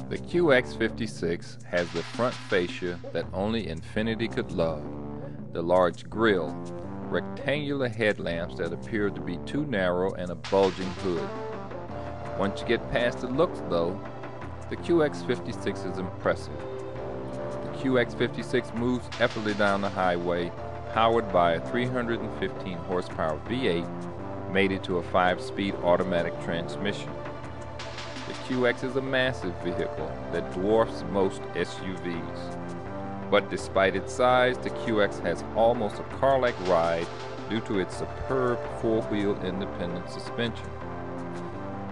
The QX56 has the front fascia that only Infiniti could love, the large grille, rectangular headlamps that appear to be too narrow, and a bulging hood. Once you get past the looks though, the QX56 is impressive. The QX56 moves effortlessly down the highway, powered by a 315 horsepower V8 mated to a 5-speed automatic transmission. The QX is a massive vehicle that dwarfs most SUVs. But despite its size, the QX has almost a car-like ride due to its superb four-wheel independent suspension.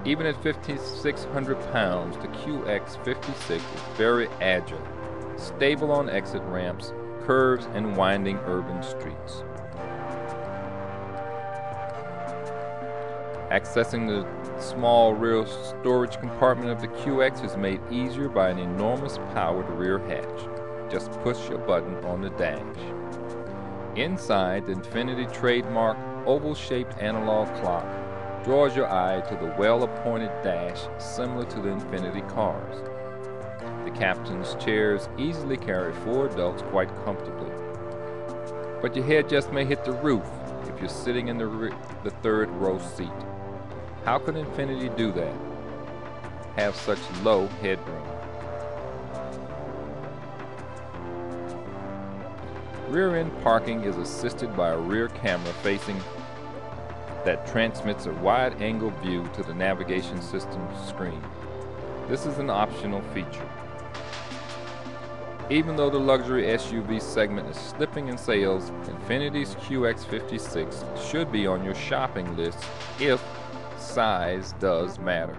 Even at 5,600 pounds, the QX56 is very agile, stable on exit ramps, curves, and winding urban streets. Accessing the small rear storage compartment of the QX is made easier by an enormous powered rear hatch. Just push a button on the dash. Inside, the Infiniti trademark oval-shaped analog clock draws your eye to the well-appointed dash similar to the Infiniti cars. The captain's chairs easily carry 4 adults quite comfortably. But your head just may hit the roof if you're sitting in the third row seat. How could Infiniti do that? Have such low headroom? Rear-end parking is assisted by a rear camera that transmits a wide-angle view to the navigation system screen. This is an optional feature. Even though the luxury SUV segment is slipping in sales, Infiniti's QX56 should be on your shopping list if size does matter.